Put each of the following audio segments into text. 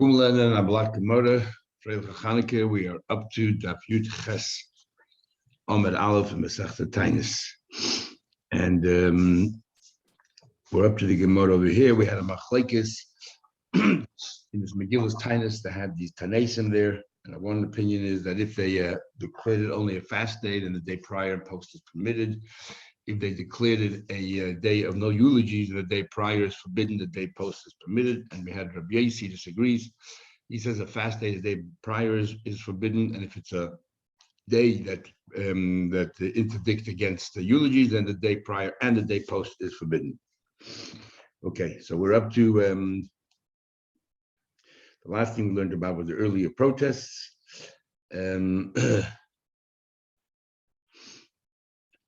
Kumlan and Ablak Gemara, Freilich Chanukah, we are up to Daf Yud Ches Amud Aleph and Masechta Tainis. And we're up to the Gemara over here. We had a Machlekes in this Megillus Tainis that had these Tanaisim there. And one opinion is that if they declared it only a fast day, then the day prior post is permitted. If they declared it a day of no eulogies, the day prior is forbidden, the day post is permitted. And we had Rabbi Yossi disagrees. He says a fast day, the day prior is forbidden, and if it's a day that interdict against the eulogies, then the day prior and the day post is forbidden. Okay, so we're up to the last thing we learned about was the earlier protests.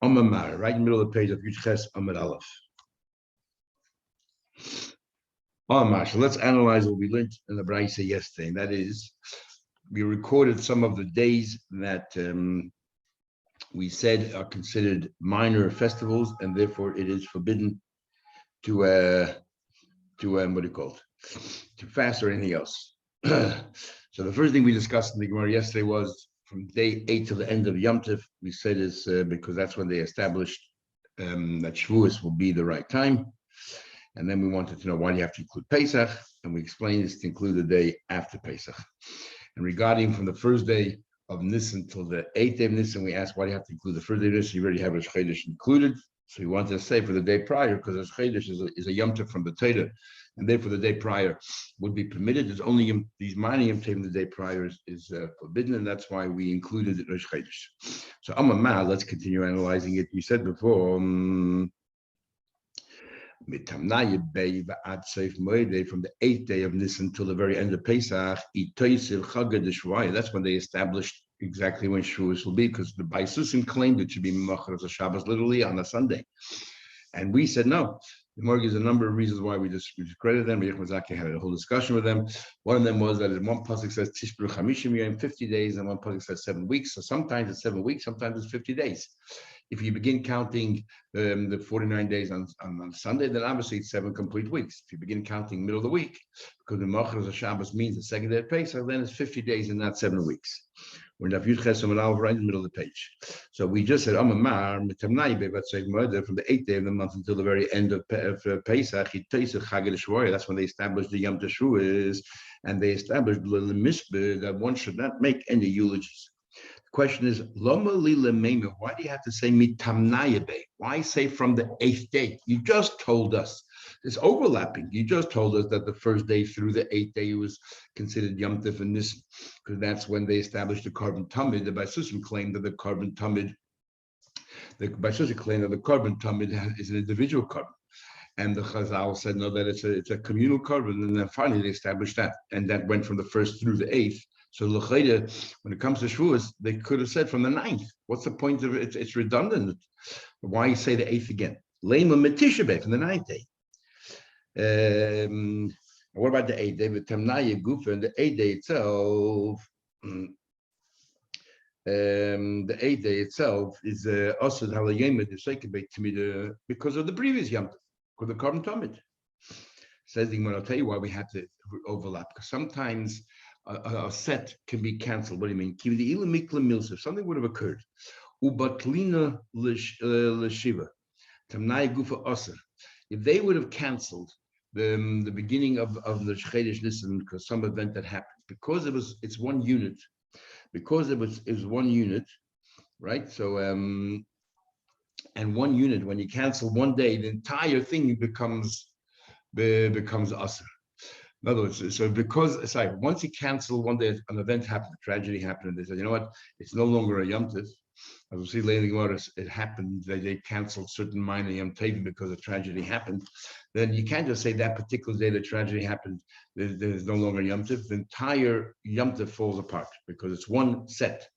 Omamar, right in the middle of the page of Yud Ches Amud Aleph. Omamar, so let's analyze what we learned in the Braisa yesterday. And that is, we recorded some of the days that we said are considered minor festivals, and therefore it is forbidden to what do you call it? To fast or anything else. So the first thing we discussed in the Gemara yesterday was from day 8 to the end of Yom Tov. We said is because that's when they established that Shavuos will be the right time. And then we wanted to know why do you have to include Pesach, and we explained this to include the day after Pesach. And regarding from the first day of Nisan till the 8th day of Nisan, we asked why do you have to include the first day of Nisan? You already have Rosh Chodesh included. So we wanted to say for the day prior, because Rosh Chodesh is a Yom Tov from the Torah, and therefore the day prior would be permitted. There's only these minor Yom Tovim, the day prior is forbidden, and that's why we included it in Rosh Chodesh. So Amamah, let's continue analyzing it. We said before, from the 8th day of Nisan till the very end of Pesach, that's when they established exactly when Shavuos will be, because the Baisusim claimed it should be Machar as a Shabbos, literally on a Sunday. And we said no. The Morgue gives a number of reasons why we discredited them. Yechon Zaki had a whole discussion with them. One of them was that in one pasuk says Tishbru Chamishim Yom, 50 days, and one pasuk says 7 weeks. So sometimes it's 7 weeks, sometimes it's 50 days. If you begin counting the 49 days on Sunday, then obviously it's 7 complete weeks. If you begin counting middle of the week, because the Machar as a Shabbos means the second day of Pesach, then it's 50 days and not 7 weeks. We're in Yud Ches Amud Aleph, right in the middle of the page. So we just said, Amamar, from the 8th day of the month until the very end of Pesach, that's when they established the Yom Teshuvah, and they established that one should not make any eulogies. The question is, why do you have to say mitamnayabe? Why say from the 8th day? You just told us. It's overlapping. You just told us that the first day through the 8th day was considered Yom Tov and Nisan, because that's when they established the Korban Tamid. The Baisusim claimed that the Korban Tamid is an individual Korban. And the Chazal said, no, that it's a communal Korban. And then finally they established that. And that went from the 1st through the 8th. So L'chayda, when it comes to Shavuos, they could have said from the 9th. What's the point of it? It's redundant. Why say the 8th again? Lema Metisha B'Av from the 9th day. What about the 8th day? The Tamnaya Gufa and the 8th day itself. The 8th day itself is also because of the previous Yom Tov, because the Korban Tamid. Says the Gemara, I'll tell you why we had to overlap, because sometimes a set can be cancelled. What do you mean? If something would have occurred, ubatlina l'shiva, tamnaya gufa aser. If they would have cancelled the beginning of the Chodesh Nisan because some event that happened, because it's one unit, because it was one unit, right? So and one unit, when you cancel one day, the entire thing becomes aser. In other words, so once you cancel one day, an event happened, a tragedy happened, and they said, you know what, it's no longer a Yom Tov. As we'll see later in the Gemara, it happened, they canceled certain minor Yom Tovim because a tragedy happened. Then you can't just say that particular day the tragedy happened, there's no longer Yom Tov. The entire Yom Tov falls apart because it's one set.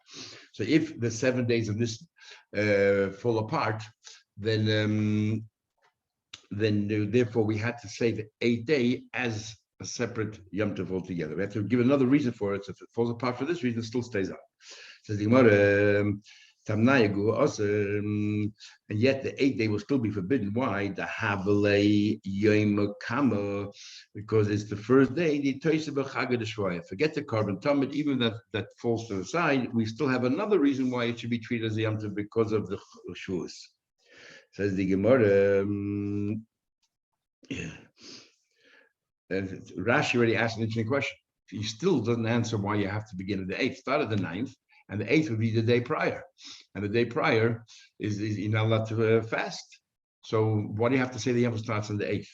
So if the 7 days of this fall apart, then therefore we had to say the 8th day as a separate Yom Tov altogether. We have to give another reason for it. So if it falls apart for this reason, it still stays on. Says the Gemara, Tamnayagu also, and yet the 8th day will still be forbidden. Why? The Havale Yom Kama, because it's the first day. The Toisaba Chagad Shvaya. Forget the carbon tamid, even that falls to the side. We still have another reason why it should be treated as a Yom Tov because of the Shuas. Says the Gemara. Yeah. And Rashi already asked an interesting question. He still doesn't answer why you have to begin at the 8th. Start at the 9th, and the 8th would be the day prior. And the day prior is you're not allowed to fast. So why do you have to say the Yom starts on the 8th?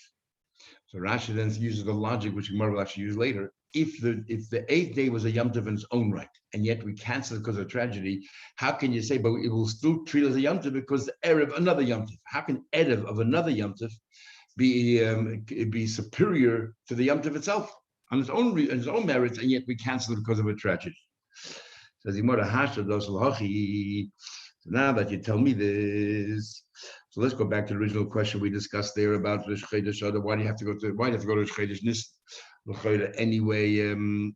So Rashi then uses the logic, which Gemara will actually use later. If the 8th day was a Yom Tov in its own right, and yet we cancel it because of tragedy, how can you say, but it will still treat as a Yom Tov because the Erev, another Yom Tov? How can Erev of another Yom Tov be superior to the Yom Tov itself on its own merits, and yet we cancel it because of a tragedy? Says Gemara, Hasha dos l'hachi. So now that you tell me this, so let's go back to the original question we discussed there about Rosh Chodesh Adar. Why do you have to go to Rosh Chodesh Nisan anyway? And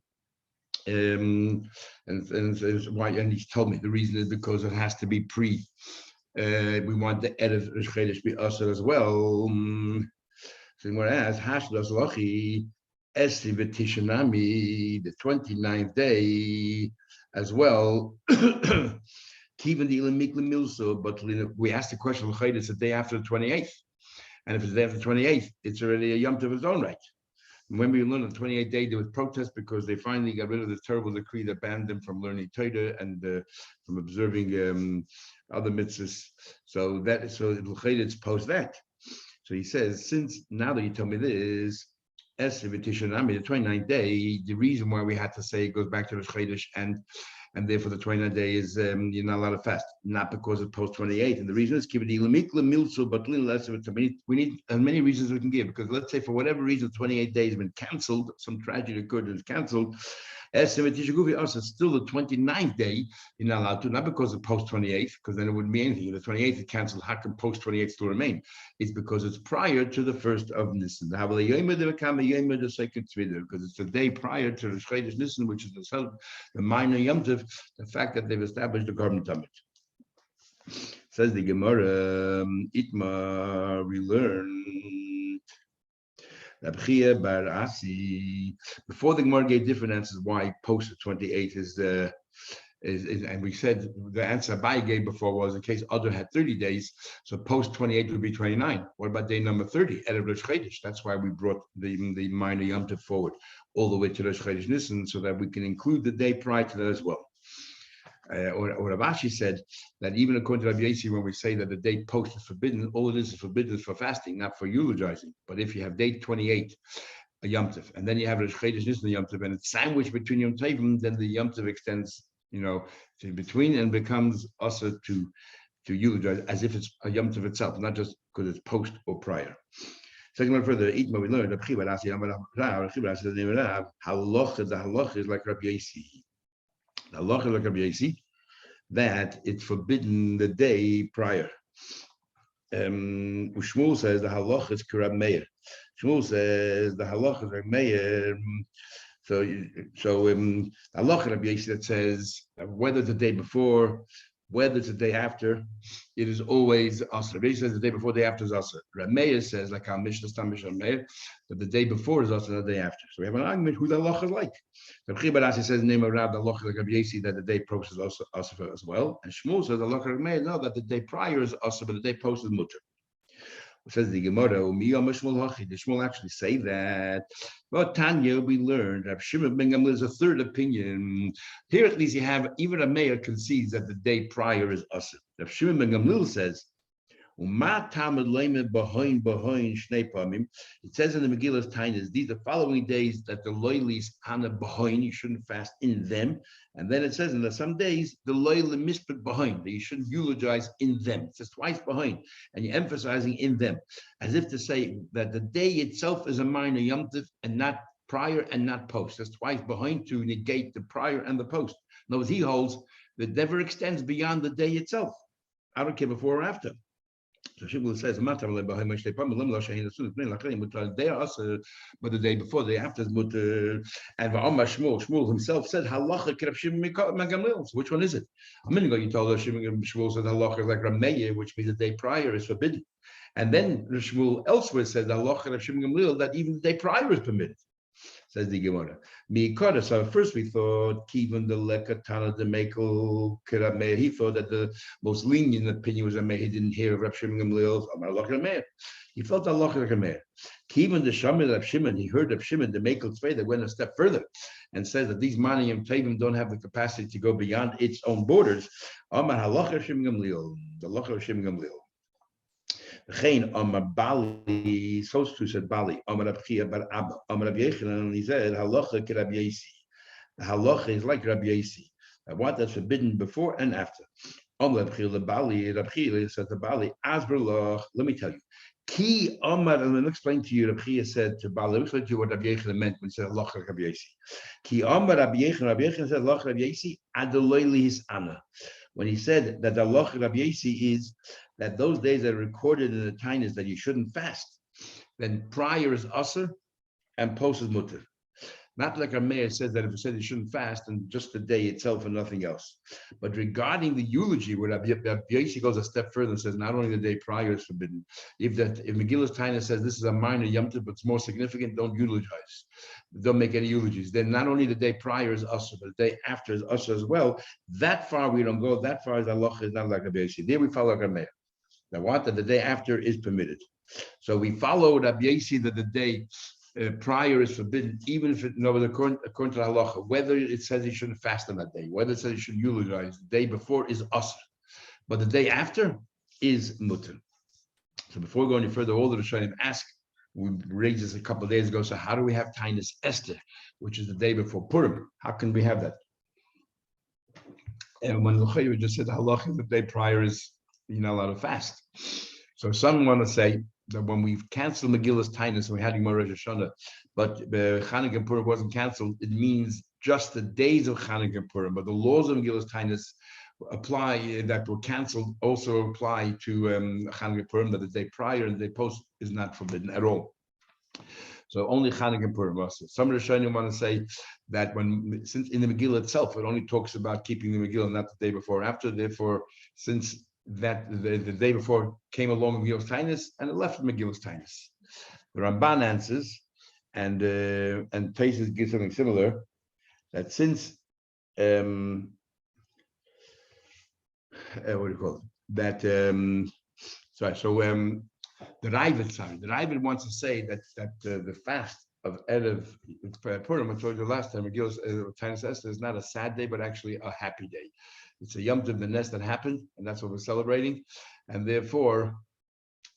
why? And he told me the reason is because it has to be pre. We want the Erev Rosh Chodesh be usher as well. So we're asked Hash dos l'hachi Esi v'tishanami, the 29th day as well. Even the Milso, but we asked the question, it's the day after the 28th. And if it's the day after the 28th, it's already a Yom Tov of its own right. And when we learned on the 28th day, there was protest because they finally got rid of the terrible decree that banned them from learning Torah and from observing other mitzvahs. So it's post that. So he says, since now that you tell me this, the 29th day, the reason why we had to say it goes back to Rosh Chodesh and therefore the 29th day is you're not allowed to fast, not because of post 28. And the reason is we need as many reasons we can give, because let's say for whatever reason 28 days have been canceled, some tragedy occurred and it's canceled. It's still the 29th day, you're not allowed to, not because of post 28th, because then it wouldn't be anything. If the 28th is canceled, how can post 28th still remain? It's because it's prior to the first of Nisan. Because it's the day prior to the Chodesh Nisan, which is the minor Yom Tov, the fact that they've established the Korban Tamid. Says the Gemara, Itmar, we learn. Bar Asi. Before the Gemara gave different answers why post 28 is and we said the answer Abai gave before was in case Adar had 30 days, so post 28 would be 29. What about day number 30? Erev Rosh Chodesh. That's why we brought the minor Yom Tov forward all the way to Rosh Chodesh Nisan, so that we can include the day prior to that as well. Or Rav Ashi said that even according to Rabbi Yossi, when we say that the day post is forbidden, all it is forbidden for fasting, not for eulogizing. But if you have day 28, a Yom Tov, and then you have Rosh Chodesh Nisan Yom Tov, and it's sandwiched between Yom Tovim, then the Yom Tov extends, to between and becomes also to eulogize as if it's a Yom Tov itself, not just because it's post or prior. Second one further, we learned the halacha is like Rabbi Yossi. The halacha like Rabbi Yossi, that it's forbidden the day prior. Shmuel says the halacha is Rab Meir. Shmuel says the halacha is Rab Meir. So halacha Rabbi Yossi that says whether it's the day before, whether it's the day after, it is always asr. Rabbi Yossi says the day before, day after is asr. Rab Meir says, like our Mishnah Stam Mishnah Meir, that the day before is asr, the day after. So we have an argument who the halacha is like. Rabbi Barasi says name of Rab the halacha like Rabbi Yossi that the day post is also asr as well, and Shmuel says the halacha Rab Meir no, that the day prior is asr, but the day post is mutter. Says the Gemara, the Shmuel actually say that. But Tanya, we learned Rav Shimon ben Gamliel is a third opinion. Here at least you have even a mayor concedes that the day prior is asr. Rav Shimon ben Gamliel says, it says in the Megillah's Tainas, these are the following days that the loyalies hana behind, you shouldn't fast in them. And then it says, and there's some days the loyal misput behind, that you shouldn't eulogize in them. It says twice behind, and you're emphasizing in them, as if to say that the day itself is a minor Yom Tov and not prior and not post. That's twice behind to negate the prior and the post. In other words, he holds that never extends beyond the day itself. I don't care before or after. So Shmuel says, they are also, but the day before, the day after is mutter. And Shmuel himself said, halacha Reb Shimon ben Gamliel. So which one is it? A minute ago, you told us Shmuel said halacha is like Rameya, which means the day prior is forbidden. And then Shmuel elsewhere said halacha Reb Shimon ben Gamliel that even the day prior is permitted. Says the Gemara. So first we thought Kivan the Lekatana the Mekel Kirameir. He thought that the most lenient opinion was that he didn't hear of Reb Shimon Gamliel's Amar Allah Rameir. He felt Allah Rameir. Kivan the Shamil Reb Shimon, he heard Reb Shimon the Mekel Tzvei that went a step further and says that these Maniyim Tevim don't have the capacity to go beyond its own borders. Amar Allah Reb Shimon Gamliel, the Allah Reb Shimon Gamliel. Geen Amar Bali, so too said Bali, Amar Abchia Bar Abba, Amar Rabbi Yechanan, and he said, Halacha ki Rabbi Yasi. The halacha is like Rabbi Yasi. What that's forbidden before and after. Amar Abchia the Bali, Rabchia said to Bali, Asberlach, let me tell you. Ki Amar, and let me explain to you, Rabchia said to Bali, let me explain to you what Rabbi Yechanan meant when he said Halacha Rabbi Yasi. Ki Amar Rabbi Yechanan said Halacha Rabbi Yasi, Adolayli his Anna. When he said that the Halacha Rabbi Yasi is that those days are recorded in the Tainas that you shouldn't fast, then prior is Asr and post is Mutter. Not like our mayor says that if it says you shouldn't fast and just the day itself and nothing else. But regarding the eulogy, where Rabbi Yossi goes a step further and says not only the day prior is forbidden, if Megillah's Taina says this is a minor Yom Tov, but it's more significant, don't eulogize. Don't make any eulogies. Then not only the day prior is Asr, but the day after is Asr as well. That far we don't go. That far as Allah is not like Rabbi Yossi. There we follow our mayor. Now what? That the day after is permitted. So we follow Rabbi Yossi that the day prior is forbidden, even if according to the halacha, whether it says he shouldn't fast on that day, whether it says he should eulogize, the day before is asr, but the day after is mutter. So before we go any further, all the Rishonim ask, we raised this a couple of days ago, so how do we have Tainus Esther, which is the day before Purim? How can we have that? And when the just said the halacha, the day prior is you're not allowed to fast. So some want to say that when we've canceled Megillah's Tainus, we had Gemara Rosh Hashanah, but Chanukah and Purim wasn't canceled, it means just the days of Chanukah and Purim, but the laws of Megillah's Tainus apply that were canceled also apply to Chanukah and Purim, that the day prior and the day post is not forbidden at all. So only Chanukah and Purim also. Some Rishonim want to say that since in the Megillah itself, it only talks about keeping the Megillah, not the day before and after, therefore, since that the day before came along with Megillah's Tainus and it left Megillah's Tainus. The Ramban answers, and Taisus gives something similar, that since what do you call it? That the Ravid wants to say that the fast of Erev Purim, I told you last time, Megillah's Tainus Esther is not a sad day, but actually a happy day. It's a Yom Tov, the nest that happened, and that's what we're celebrating. And therefore,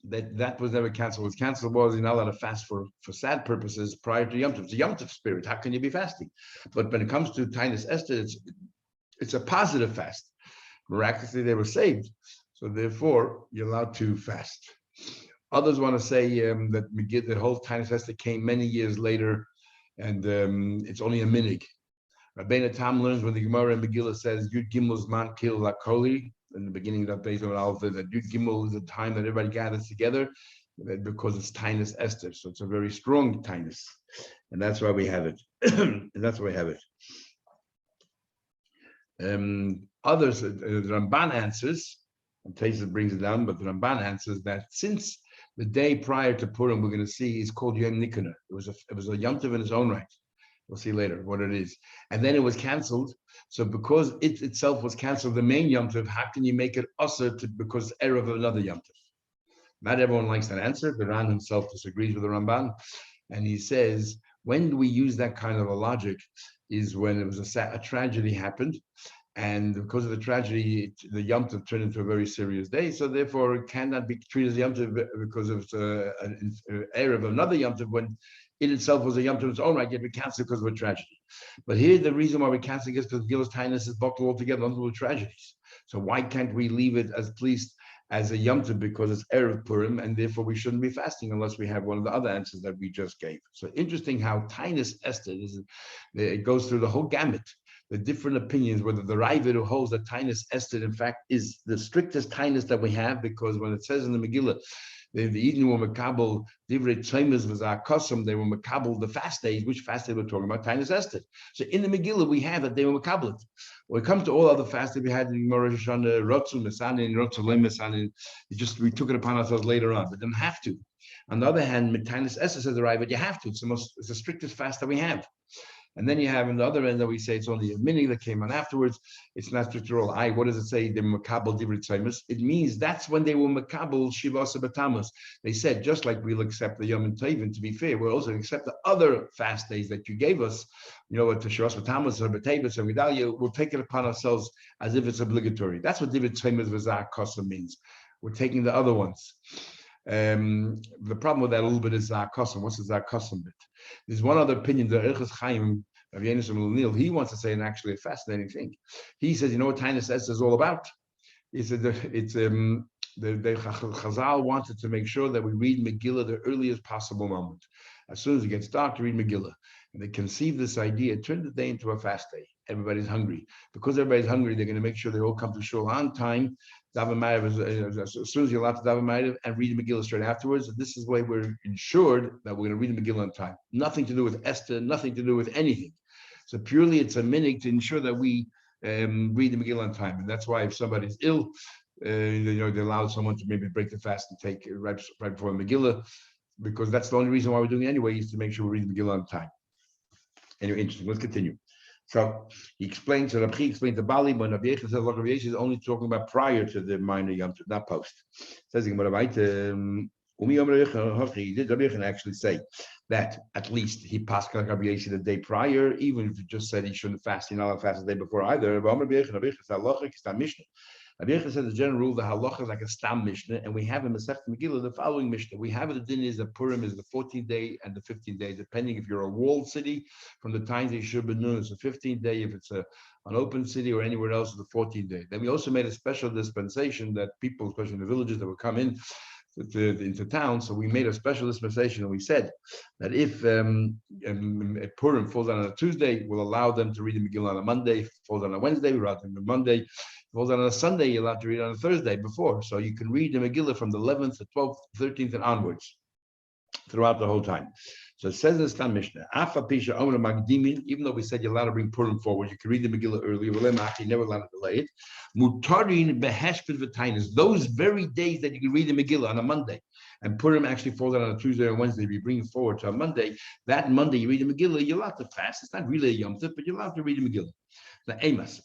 that was never canceled. What was canceled was you're not allowed to fast for sad purposes prior to Yom Tov. It's a Yom Tov spirit. How can you be fasting? But when it comes to Tainus Esther, it's a positive fast. Miraculously, they were saved. So therefore, you're allowed to fast. Others want to say that the whole Tainus Esther came many years later, and it's only a minig. Rabbeinu Tam learns when the Gemara in Megillah says Yud Gimel Zman Kil Lakoli in the beginning of Beis Alpha, that Yud Gimel is the time that everybody gathers together because it's Tainus Esther, so it's a very strong Tainus, and that's why we have it. And that's why we have it. Others, the Ramban answers, and Taisus brings it down, but the Ramban answers that since the day prior to Purim, we're going to see is called Yom Nikanor. It was a Yom Tov in its own right. We'll see later what it is. And then it was canceled. So because it itself was canceled, the main Yom Tov, how can you make it usher because it's Erev of another Yom Tov? Not everyone likes that answer. The Ran himself disagrees with the Ramban. And he says, when do we use that kind of a logic is when it was a tragedy happened. And because of the tragedy, the Yom Tov turned into a very serious day. So therefore, it cannot be treated as Yom Tov because of an Erev of another Yom Tov when it itself was a Yom Tov in its own right, yet we cancel because of a tragedy. But here, the reason why we cancel is because Megillah's Tainus is buckled altogether under the tragedies. So why can't we leave it as least as a Yom Tov because it's Erev Purim, and therefore we shouldn't be fasting unless we have one of the other answers that we just gave. So interesting how Tainus Esther, it goes through the whole gamut. the different opinions, whether the Ravid who holds that Tainus Esther, in fact, is the strictest Tainus that we have, because when it says in the Megillah, the Eden were Makabal, Divrei Tzaimas was our custom, they were Makabal the fast days. Which fast day we're talking about? Tainus Esther. So in the Megillah, we have that they were Makabal it. When it comes to all other fasts that we had in Rosh Hashanah, Rotzul, Mesanin, Rotzul, Mesanin, we took it upon ourselves later on, but don't have to. On the other hand, Tainus Esther says the Ravid, you have to. It's the strictest fast that we have. And then you have on the other end that we say it's only a mini that came on afterwards. It's not strict at all. What does it say? They were makabel divrei tzaimus. It means that's when they were makabel shivasa b'tamas. They said, just like we'll accept the Yom Tovim, to be fair, we'll also accept the other fast days that you gave us, to shivasa b'tamas or b'tevis or Gedalia, we'll take it upon ourselves as if it's obligatory. That's what divrei tzaimus v'zah kosa means. We're taking the other ones. The problem with that a little bit is Zakosum. What's the Zakosum bit? There's one other opinion, the Erchus Chaim, he wants to say an actually a fascinating thing. He says, you know what Tainus Esther is all about? He said it's the Chazal wanted to make sure that we read Megillah the earliest possible moment. As soon as it gets dark, to read Megillah. And they conceived this idea, turn the day into a fast day. Everybody's hungry. Because everybody's hungry, they're going to make sure they all come to shul on time. Daven Ma'ariv, as soon as you're allowed to Daven Ma'ariv, and read the Megillah straight afterwards. This is the way we're ensured that we're going to read the Megillah on time. Nothing to do with Esther, nothing to do with anything. So purely it's a minhag to ensure that we read the Megillah on time. And that's why if somebody's ill, they allow someone to maybe break the fast and take it right before the Megillah, because that's the only reason why we're doing it anyway, is to make sure we read the Megillah on time. Anyway, interesting. Let's continue. So he explains, so Rabbi explained to Bali, when Rabbi Yechon says Rabbi Yechon is only talking about prior to the minor Yom Tov, not post. Says he, Rabbi Yechon actually say that at least he passed like Rabbi Yechon the day prior, even if he just said he shouldn't fast, you're not allowed to fast the day before either. Rabbi Yechon Rabbi Yechon said the general rule, the halacha is like a stam mishnah, and we have in Masechet Megillah the following mishnah. We have the din is that Purim is the 14th day and the 15th day, depending if you're a walled city, from the times they should be known as the 15th day, if it's an open city or anywhere else, the 14th day. Then we also made a special dispensation that people, especially in the villages, that would come in into town. So we made a special dispensation, and we said that if Purim falls on a Tuesday, we'll allow them to read the Megillah on a Monday. If it falls on a Wednesday, we'll allow them on Monday. If it falls on a Sunday, you're allowed to read on a Thursday before. So you can read the Megillah from the 11th, the 12th, 13th, and onwards throughout the whole time. So it says in the Stam Mishnah, even though we said you're allowed to bring Purim forward, you can read the Megillah earlier, you're never allowed to delay it. Mutarin beheshpet v'tainis, those very days that you can read the Megillah on a Monday, and Purim actually falls out on a Tuesday or Wednesday, if you bring it forward to a Monday, that Monday you read the Megillah, you're allowed to fast. It's not really a Yom Tov, but you're allowed to read the Megillah. The Amos.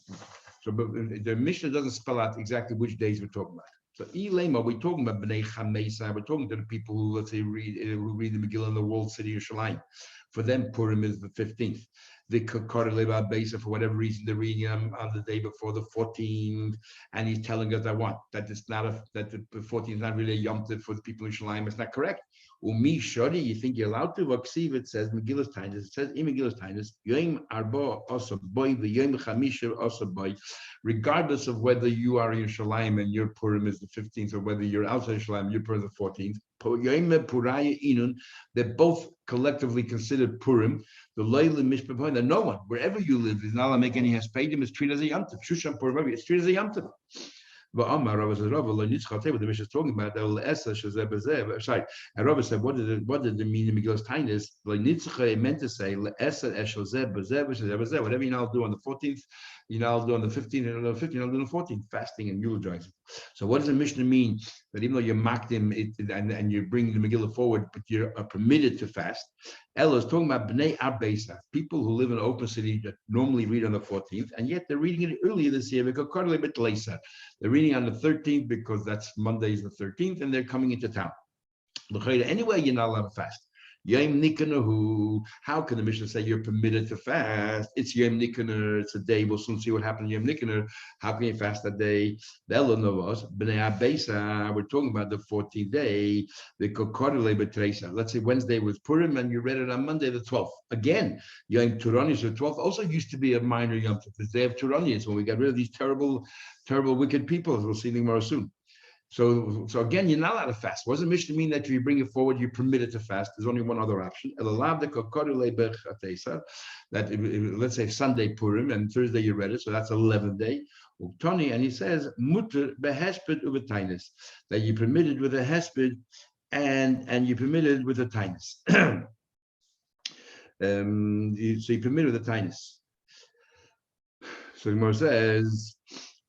So the Mishnah doesn't spell out exactly which days we're talking about. So Elema, we're talking about Bnei Chamesa, we're talking to the people who, let's say, read the Megillah in the walled city of Shalim. For them, Purim is the 15th. The Kokoreleva Besa, for whatever reason, they're reading on the day before the 14th, and he's telling us that it's not that the 14th is not really a Yom Tov for the people in Shalim. It's not correct. Umi Shodi, you think you're allowed to? Vaksiv, it says Megillah's Tainus. It says in Megillah's Tainus, Yom Arba also boy, the Yom Chamisha also boy, regardless of whether you are in Shalim and your Purim is the 15th, or whether you're outside Shalim, your Purim is the 14th. They're both collectively considered Purim. The Leila Mishpah, that no one, wherever you live, is not allowed to make any haspedim, is treated as a Yom Tov. Shushan Purim, it's treated as a Yom Tov. What the Mishnah is talking about, sorry, and Rabbi said, what did it mean in Megillah's Tainus? It meant to say, whatever you now do on the 14th, you now do on the 15th, and on the 15th, you now do on the 14th, fasting and eulogizing. So what does the Mishnah mean? That even though you mocked him and you bring the Megillah forward, but you're permitted to fast. Ella is talking about Bnei Arbeisa, people who live in an open city that normally read on the 14th, and yet they're reading it earlier this year because they're reading on the 13th because that's Monday is the 13th, and they're coming into town. Anyway, you're not allowed to fast. Yom Nikanahu. How can the Mishnah say you're permitted to fast? It's Yom Nikaner. It's a day. We'll soon see what happened Yom Nikaner. How can you fast that day? The Elonovos, Bnei Abesa. We're talking about the 14th day. The Kokorele Betresa. Let's say Wednesday was Purim, and you read it on Monday the 12th. Again, Yom Turanius the 12th also used to be a minor Yom Tov. It's the day of Turanius when we got rid of these terrible, wicked people, as we'll see in the tomorrow soon. So again, you're not allowed to fast. What does the Mishnah mean that if you bring it forward, you're permitted to fast? There's only one other option. That let's say Sunday Purim and Thursday you read it, so that's 11th day. And he says, mutter behesped uvetainis, that you're permitted with a hesped and you're permitted with a tainus. So you're permitted with a tainus. So the Gemara says,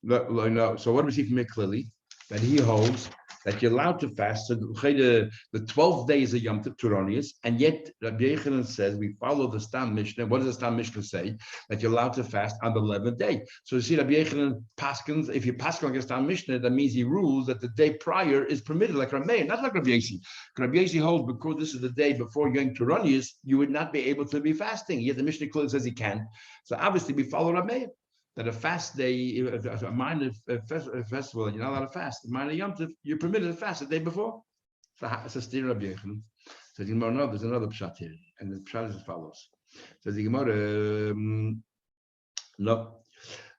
no. So what do we see from it clearly? That he holds that you're allowed to fast. So the 12th day is a Yom Turonius, and yet Rabbi Yechanan says we follow the Stam Mishnah. What does the Stam Mishnah say? That you're allowed to fast on the 11th day. So you see, Rabbi Yechanan paskins. If you paskin like Stam Mishnah, that means he rules that the day prior is permitted, like Rameir, not like Rabbi Yossi. Rabbi Yossi holds because this is the day before Yom Turonius, you would not be able to be fasting. Yet the Mishnah clearly says he can. So obviously we follow Rameir. That a fast day, a minor festival, you're not allowed to fast. A minor Yom Tov, you're permitted to fast the day before. It's a steer Rabbi Yechanan. So the Gemara, no, there's another pshat here, and the pshat is as follows. So the Gemara, no,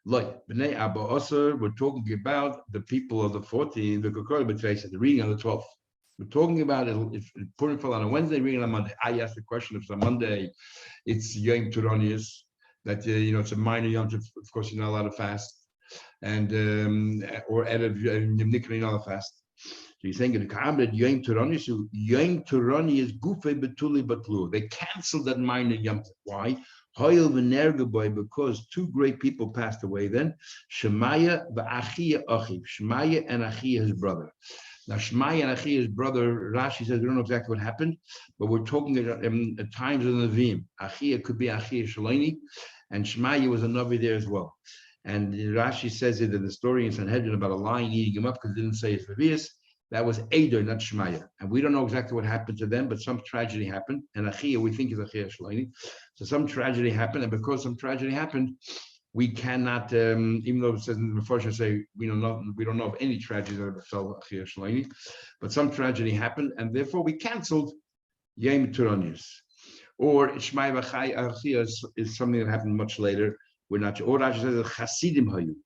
like Bnei Abba Osir, we're talking about the people of the 14, the reading on the 12th. We're talking about it. If Purim fell on a Wednesday, reading on Monday. I asked the question if it's on Monday, it's Yom Turonius. That it's a minor Yom Tov. Of course, you're not allowed to fast, and or Erev Yom Nikon, you're not allowed to fast. So you're saying in the Kabbalah Yom Turoni, so Yom Turoni is Gufe Betuli Batlu. They canceled that minor Yom Tov. Why? Hoyel v'nergaboy, because two great people passed away. Then Shemaya v'Achia Achiv. Shemaya and Achia, his brother. Now, Shemaya and Achia, his brother, Rashi says we don't know exactly what happened, but we're talking at times of the Nevi'im. Achia could be Achia Shaloni, and Shemaya was a Navi there as well. And Rashi says it in the story in Sanhedrin about a lion eating him up because it didn't say it's Nevi'us. That was Eider, not Shemaya. And we don't know exactly what happened to them, but some tragedy happened. And Achia, we think is Achia Shaloni. So some tragedy happened, and because some tragedy happened, we cannot, even though it says in the Mepharshim say we don't know of any tragedy that ever fell Achia Shaloni, but some tragedy happened, and therefore we canceled Yom Turonius. Or Shmai Achia is something that happened much later. We're not. Or Rashi says Chasidim Hayu.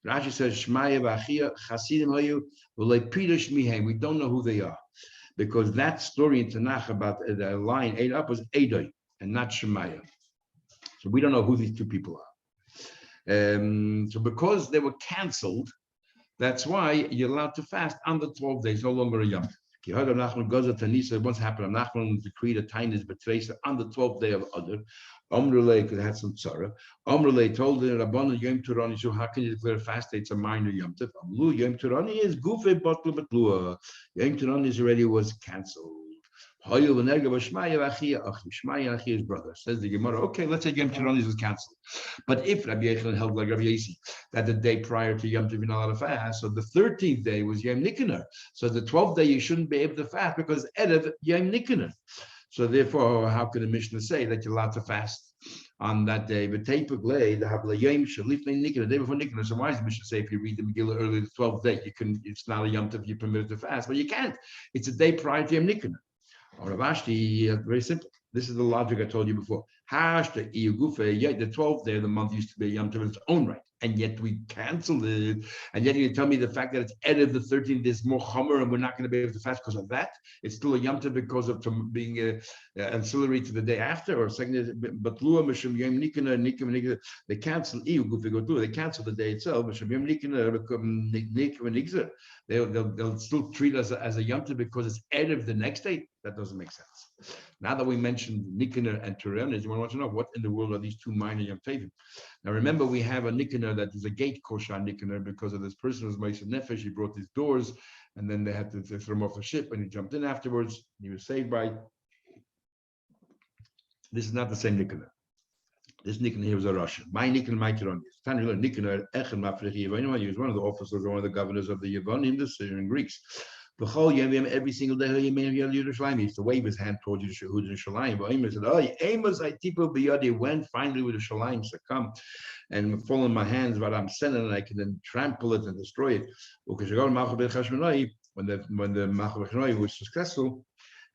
Rashi says Shmai Achia Chasidim Hayu V'lei Pirush Mihem. We don't know who they are, because that story in Tanakh about the lion ate up was Edoi and not Shemaya. So we don't know who these two people are. So because they were canceled, that's why you're allowed to fast on the 12 days, no longer a Yom. Once happened, Nachman decreed a tainis betraysa on the 12th day of Adar. Omrulei could have some tzara. Omrulei told the Rabbanan Yom Turani, so how can you declare a fast day? It's a minor Yom Tov. Yom Turani is gufe botlu betlua. Yom Turani already was canceled. Shmaya and Achia's brother. Says the Gemara, okay, let's say Yom Turonius was cancelled. But if Rabbi Yechanan held like Rabbi Yossi, that the day prior to Yom Tov you're not allowed to fast, so the 13th day was Yom Nikoner. So the 12th day you shouldn't be able to fast because Erev Yom Nikoner. So therefore, how could the Mishnah say that you're allowed to fast on that day? But typically, the Yom Shalifnei Nikoner, the day before Nikoner. So why does the Mishnah say if you read the Megillah early the 12th day, you can? It's not a Yom Tov you're permitted to fast, but you can't. It's a day prior to Yom Nikoner. Or Ravashti, very simple. This is the logic I told you before. The 12th day of the month used to be a Yom Tov in its own right, and yet we canceled it. And yet you tell me the fact that it's Erev the 13th is more chomer, and we're not going to be able to fast because of that. It's still a Yom Tov because of being ancillary to the day after, or second. But they cancel. They cancel the day itself. They'll still treat us as a Yom Tov because it's Erev the next day. That doesn't make sense. Now that we mentioned Nikoner and Turonius, you want to know what in the world are these two minor Yom Tovim? Now remember, we have a Nikoner that is a gate kosher Nikoner because of this person who's Moshe Nefesh. He brought these doors, and then they had to throw him off the ship, and he jumped in afterwards. He was saved by. This is not the same Nikoner. This Nikoner here was a Russian. My Nikoner, my Turonius. Nikoner Echem Mafrechi Yevonim. He was one of the officers, one of the governors of the Yevonim, the Syrian Greeks. Every single day, he used to wave his hand towards Yerushalayim. But Amos said, "Oh, Amos, I tipo biyadi." When finally with the Shalayim succumb and fall in my hands, but I'm sending, and I can then trample it and destroy it. When the Malach was successful,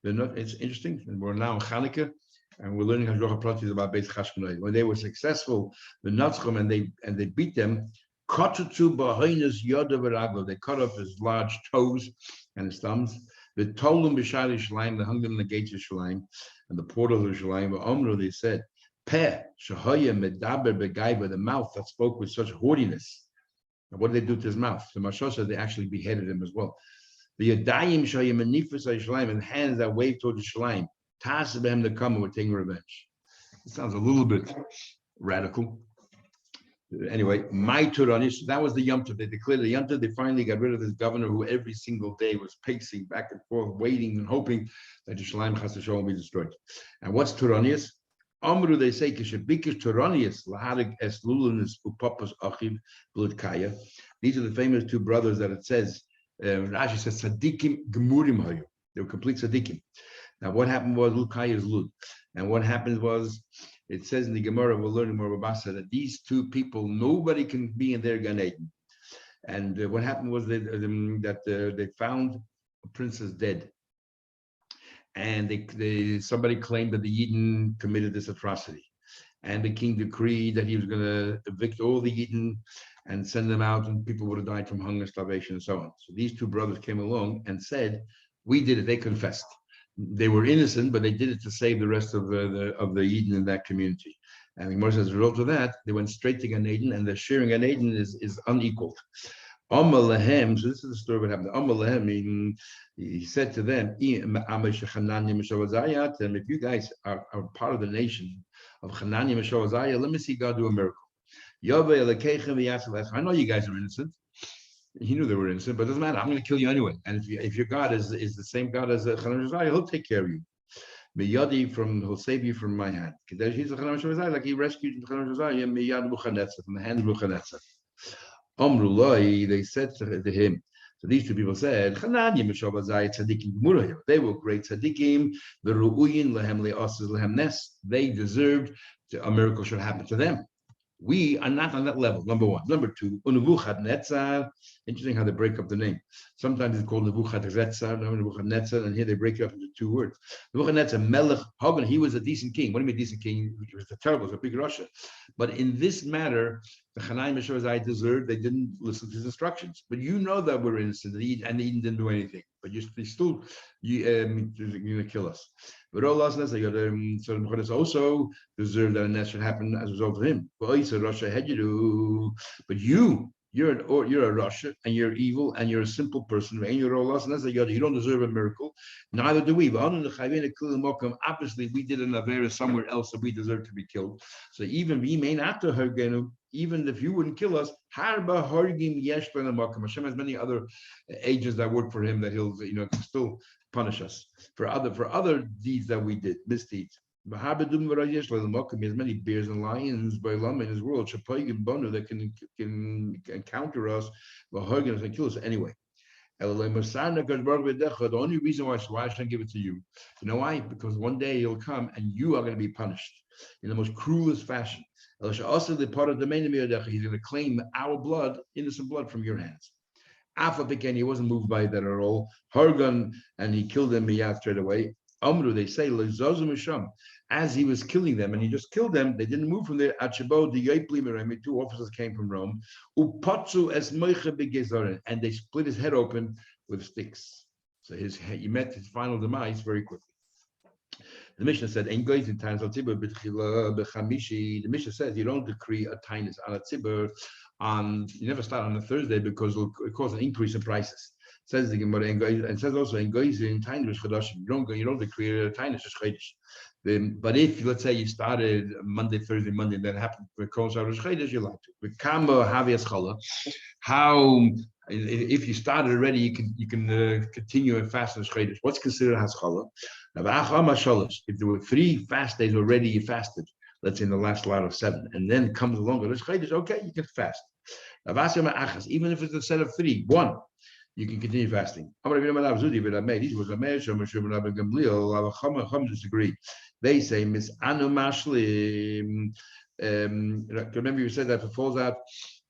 it's interesting. And we're now in Chanukah, and we're learning Hashgacha Pratis about Beis Chashmonai. When they were successful, the Natzchim and they beat them. Kotutu b'hoinus yoda v'raglo. They cut off his large toes and his thumbs. The Tolum b'shari Shalim, they hung them in the gates of Shalim and the portals of Shalim. Omru, they said, Peh shahoya medaber begaiva, the mouth that spoke with such haughtiness. And what did they do to his mouth? The Mashosha, they actually beheaded him as well. The Yadayim shahoya menifus Shalim, and hands that waved towards Shalim. Tasabem the come were taking revenge. It sounds a little bit radical. Anyway, my Turanis, that was the Yom Tov. They declared the Yom Tov. They finally got rid of this governor who every single day was pacing back and forth, waiting and hoping that Yerushalayim Chas v'Shalom will be destroyed. And what's Turanis? Amru, they say, Kishabikish Turanis, Laharik es Lulunis Upapas Achiv Bludkaya. These are the famous two brothers that it says, Rashi says, Sadikim Gemurim Hayu. They were complete Sadikim. Now, what happened was Lukaya is Lud. And what happened was, it says in the Gemara, we're learning more about Basa, that these two people, nobody can be in their Gan Eden. And what happened was that they found a princess dead. And somebody claimed that the Yidden committed this atrocity. And the king decreed that he was going to evict all the Yidden and send them out, and people would have died from hunger, starvation, and so on. So these two brothers came along and said, we did it. They confessed. They were innocent, but they did it to save the rest of the Eden in that community. And the Gemara says, as a result of that, they went straight to Gan Eden, and the sharing Gan Eden is unequaled. Amalahem, so this is the story of what happened. Amalahem, he said to them, if you guys are part of the nation of Hananiah and Mishael, let me see God do a miracle. I know you guys are innocent. He knew they were innocent, but it doesn't matter. I'm going to kill you anyway. And if your God is the same God as Hananiah Mishael, he'll take care of you. He'll save you from my hand. Like he rescued Hananiah from the hand of Nebuchadnezzar. Amrullah, they said to him, so these two people said, they were great tzaddikim, the ru'uyin lehem le'asaz lehem nes. They deserved a miracle should happen to them. We are not on that level, number one. Number two, Nebuchadnezzar. Interesting how they break up the name. Sometimes it's called Nebuchadnezzar, and here they break it up into two words. Nebuchadnezzar, Melech Hagan, he was a decent king. What do you mean decent king? He was terrible, he was a big Russia. But in this matter, the Hananiah Mishael deserved, they didn't listen to his instructions. But you know that we're innocent, and Eden didn't do anything. But you're going to kill us. But all us, so Nebuchadnezzar also deserved that a nest should happen as a result of him. But you're a Russia, and you're evil, and you're a simple person, and you're all us, and you don't deserve a miracle. Neither do we. Obviously, we did an Avera somewhere else that we deserve to be killed. So even even if you wouldn't kill us, Hashem has many other agents that work for him that he'll still punish us for other deeds that we did, misdeeds. He has many bears and lions in his world that can counter us, and kill us anyway. The only reason why I shouldn't give it to you. You know why? Because one day you'll come and you are going to be punished in the most cruelest fashion. Also, the part of the main he's going to claim our blood, innocent blood, from your hands. Again, he wasn't moved by that at all. Hargan, and he killed them straight away. Amru, they say, as he was killing them, and he just killed them, they didn't move from there. Two officers came from Rome, and they split his head open with sticks. So he met his final demise very quickly. The Mishnah said, the Mishnah says you don't decree a tinus on a tzibur you never start on a Thursday because it'll cause an increase in prices. Says the Gemara, and says also in tinus chadashim, you don't decree a tinus chodesh. But if let's say you started Monday, Thursday, Monday, and then happened to coincide with chodesh, you're allowed to. With kamba havias chala, how if you started already, you can continue and fast on chodesh. What's considered haschala? If there were 3 fast days already, you fasted. Let's say in the last lot of 7, and then comes along with chodesh. Okay, you can fast. Even if it's a set of 3, 1. You can continue fasting. Disagree. They say, Miss Anu Mashlim. Remember, you said that if it falls out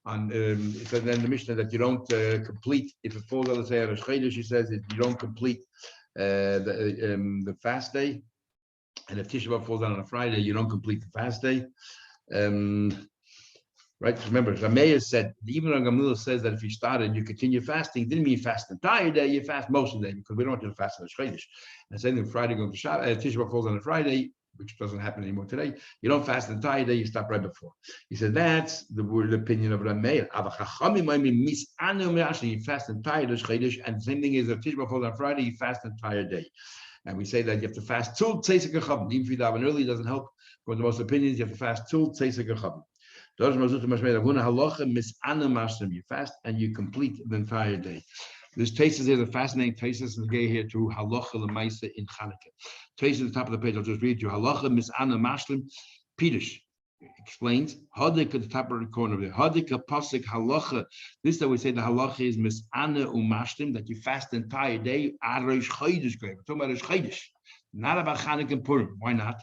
on, it says in the Mishnah that you don't complete, if it falls out, let's say, on a Chodesh, she says, if you don't complete the fast day, and if Tisha B'Av falls out on a Friday, you don't complete the fast day. Right? Remember, Rameya said, even though Gamliel says that if you started, you continue fasting, didn't mean you fast the entire day, you fast most of the day, because we don't want you to fast on the Chodesh. And same thing, Friday going to Shabbat, Tisha B'Av falls on a Friday, which doesn't happen anymore today. You don't fast the entire day, you stop right before. He said, that's the word opinion of Rameya. You fast the entire day, Chodesh, and the same thing is if Tisha B'Av falls on Friday, you fast the entire day. And we say that you have to fast till Tzeisak HaChavim. Even if you daven early, it doesn't help. For the most opinions, you have to fast till Tzeisak HaChavim. You fast and you complete the entire day. This Taisus is a fascinating Taisus and gay here to Halacha L'Maisa in Chanukah. Taisus at the top of the page, I'll just read you. Halacha Mis'ana Mashlim Pirush explains Hadik at the top of the corner of there. Hadik a pasuk halacha. This that we say the halacha is Mis'ana Umashlim, that you fast the entire day. Arosh Chodesh. We're talking about Rosh Chodesh. Not about Chanukah and Purim. Why not?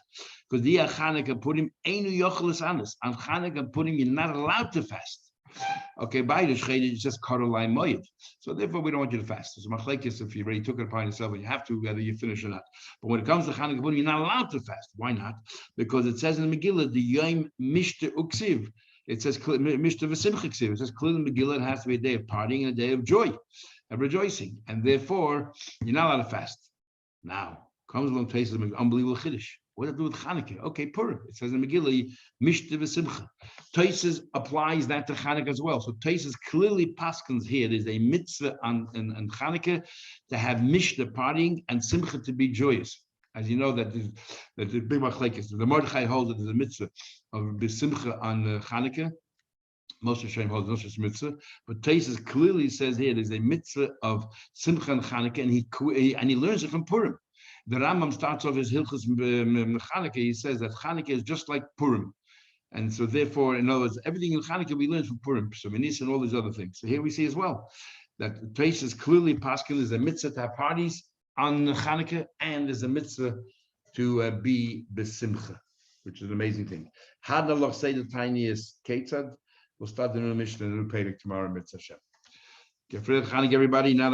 Because the Chanukah and Purim ain't yochelis anas. On Chanukah and Purim, you're not allowed to fast. Okay, by the Chodesh, it's just Karolai Moed. So therefore, we don't want you to fast. So machlekes, if you already took it upon yourself and you have to, whether you finish or not. But when it comes to Chanukah and Purim, you're not allowed to fast. Why not? Because it says in the Megillah, the Yom Mishta Uksiv. It says Mishta V'Simcha Ksiv. It says clearly in the Megillah, it has to be a day of partying and a day of joy, of rejoicing. And therefore, you're not allowed to fast. Now, comes along places of unbelievable chiddush. What does it do with Chanukah? Okay, Purim. It says in Megillah, Mishta v'Simcha. Taisus applies that to Chanukah as well. So Taisus clearly paskins here. There's a mitzvah on Chanukah to have Mishta partying and Simcha to be joyous. As you know, that the big machlekes. The Mordechai holds that there's a mitzvah of B'Simcha on Chanukah. Most of Shem holds not just mitzvah, but Taisus clearly says here there's a mitzvah of Simcha and Chanukah, and he learns it from Purim. The Rambam starts off his Hilchos Chanukah. He says that Chanukah is just like Purim. And so therefore, in other words, everything in Chanukah we learn from Purim, so Menis and all these other things. So here we see as well that Taisus clearly paskin is a mitzvah to have parties on Chanukah, and there's a mitzvah to be besimcha, which is an amazing thing. Had Allah say the tiniest Ketzad, we'll start the new mission and the new Pedic tomorrow, Mitzvah Hashem. Get free of Chanukah, everybody. Now that